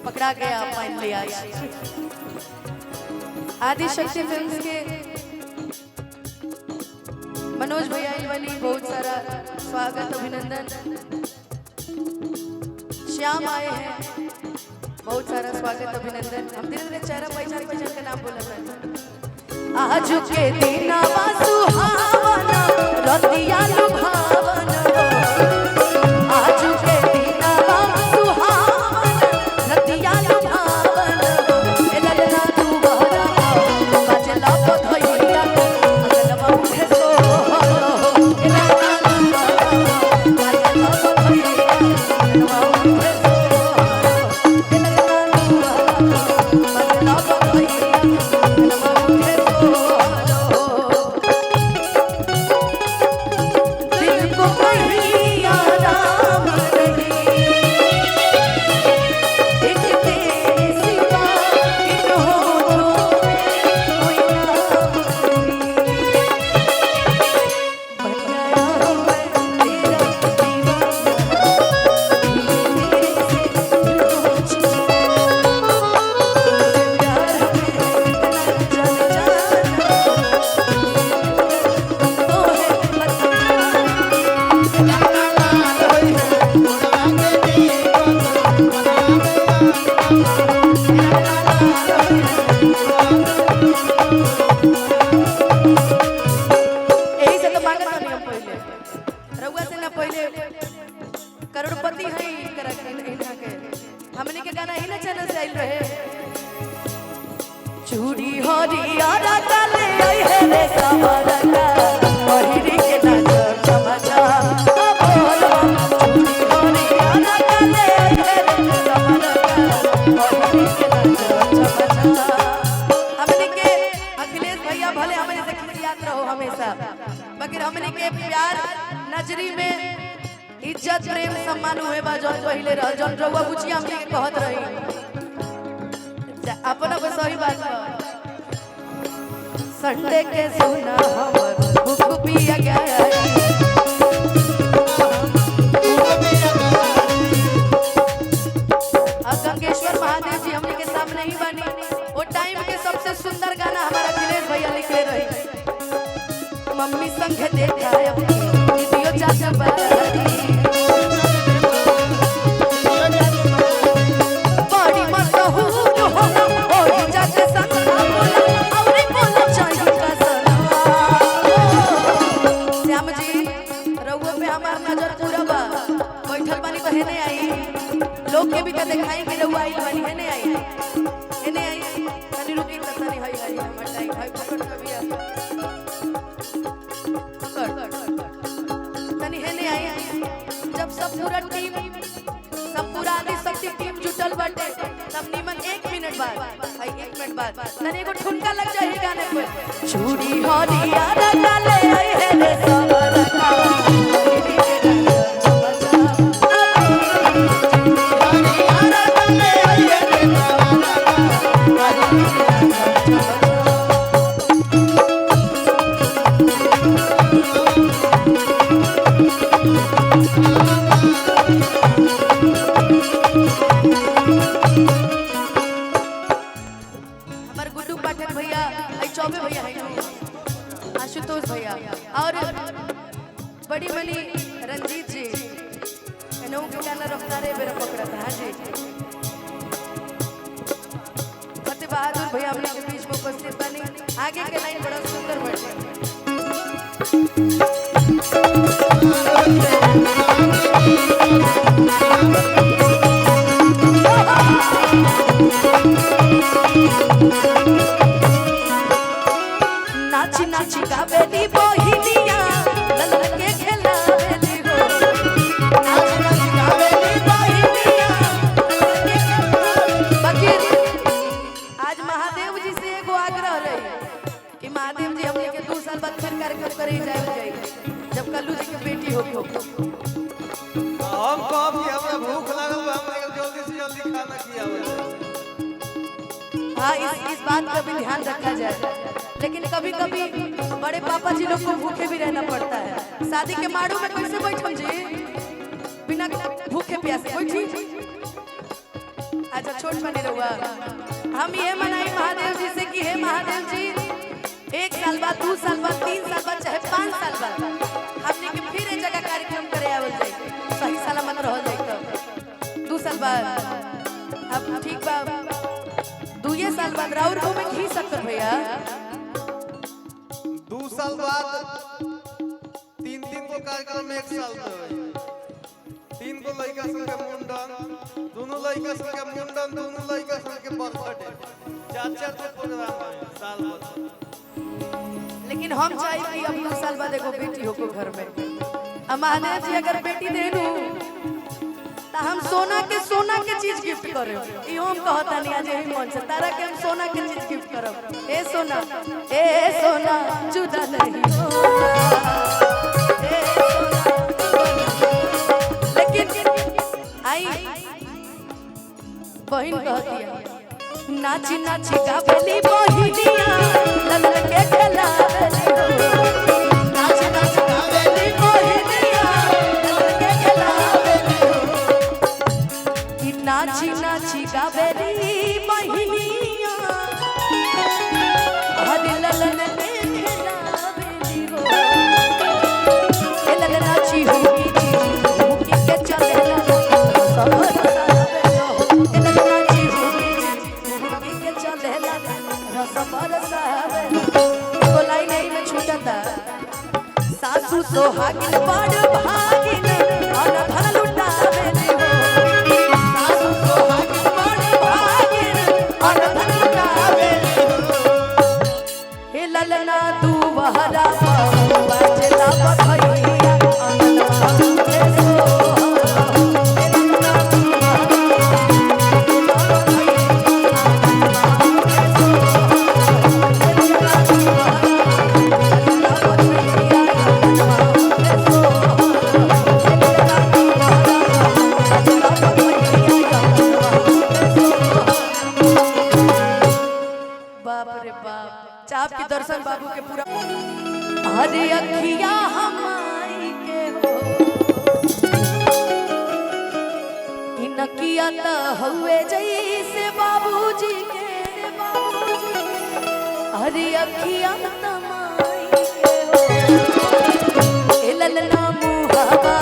पकड़ा गया फाइनली आज। आदिशक्ति फिल्म्स के मनोज भैया वाली बहुत सारा स्वागत अभिनंदन। श्याम आए हैं, बहुत सारा स्वागत अभिनंदन। हम धीरे धीरे चेहरा पहचान के नाम बोल रहे हैं। आज के दिन सुहावना रतिया लुभावन, आज के दिन सुहावना रतिया लुभावन, ललना तू बहरा बाजला बधैया अगलवा उठे सो, ललना तू बहरा बाजला बधैया अगलवा उठे सो, ललना तू बहरा बाजला बधैया अगलवा उठे सो। करोड़पति है हमने के गाना ही ना चैनल से आइल रहे। चूड़ी हरियारा काले आई है रे सवारा का पहिरी के नाच चमचा बोलो। चूड़ी हरियारा काले आई है रे सवारा का पहिरी के नाच चमचा। हमने के अखिलेश भैया भले हमारे से खिसियात रहो हमेशा, मगर हमने के प्यार नजरी में इज्जत प्रेम सम्मान हुए बा जौन पहले रह जौन रउआ बुझिया हमनी के कहत रही अपन अपन सही बात बा। संडे के सुना हमर भूख पिया गया अब गंगेश्वर महादेव जी हमनी के सामने ही बनी। वो टाइम के सबसे सुंदर गाना हमारा अखिलेश भैया लिखे रही। मम्मी संग देखा अपनी वीडियो चाचा बारी लोग के भी का दिखाई कि रउआ आइल वाली है ने आई तनी रुकी त तनी हई हमर टाइम हई पकड़ के बिया पकड़ तनी है ने आई। जब सब पूरा टीम सब पूरा आदिशक्ति टीम जुटल बाटे तब निमन 1 मिनट बाद हई 1 मिनट बाद तनी एगो ठुमका लग जाए गाने पे। चूड़ी हरियारा काले आई है रे सवारा का चौबे भैया है, आशुतोष भैया और बड़ी बड़ी रंजीत जी इन्हों के गाना रफ्तारे मेरा पकड़ा था जी। फतेह बहादुर भैया हमने के बीच में उपस्थित बनी। आगे के लाइन बड़ा सुंदर बढ़े। नाची नाची गावेली बहिनिया ललन के खेलावेली हो। नाची नाची गावेली बहिनिया ललन के खेलावेली। बाकी आज महादेव जी से एगो आग्रह रही कि महादेव जी हमने के 2 साल बाद फिर कार्यक्रम करे जाए जब कल्लू जी के बेटी हो। हम कब कि हमें भूख लागल बा, हमने जल्दी से जल्दी खाना खियावे। हाँ, इस बात का भी ध्यान रखा जाए। लेकिन कभी कभी बड़े पापा जी लोग को भूखे भी रहना पड़ता है। शादी के माड़ू में कैसे बैठम जी बिना भूखे प्यासे बैठी। अच्छा छोट बने रहुआ हम ये मनाई महादेव जी से कि हे महादेव जी 1 साल बाद 2 साल बाद 3 साल बाद चाहे 5 साल बाद हमने के फिर एक जगह कार्यक्रम करे आवल जाए सही सलामत रह जाए तो 2 साल बाद अब ठीक बा 2 साल बाद राउर को में घी सकते भैया 2 साल बाद 3 को कार्यक्रम में 1 साल में 3 को लड़का सन के मुंडन दोनों लड़का सन के मुंडन दोनों लड़का सन के बर्थडे 4 को प्रोग्राम है साल भर। लेकिन हम चाहे कि अब 2 साल बाद एगो बेटी हो को घर में महादेव जी अगर बेटी देनु तो हम सोना के चीज गिफ्ट करे इहो हम कहता नहीं आज यही मन से तारा के हम सोना के चीज गिफ्ट करब ए सोना जुदा नहीं होना ए सोना लेकिन आई बहन कहती है नाची नाची गावेली बहिनिया ललन के खेलावेली हो नाची नाची गावेली बहिनिया ललन के खेलावेली हो कि नाची नाची गावेली बहिनिया हरि ललन के खेलावेली हो ए ललन नाची होगी होगी के चलेला सब सासू सोहागिन बड़ भागिन अनधन लुटावेली हो सासू सोहागिन बड़ भागिन अनधन लुटावेली हो हे ललना तू बहरा बाजला बखैया अंगनवा के सो चाप के दर्शन बाबू के पूरा हरे अखिया हमारी के हो इनकिया त हुए जैसे बाबूजी के हरे अखिया तमाई के हो ए ललना मुहावा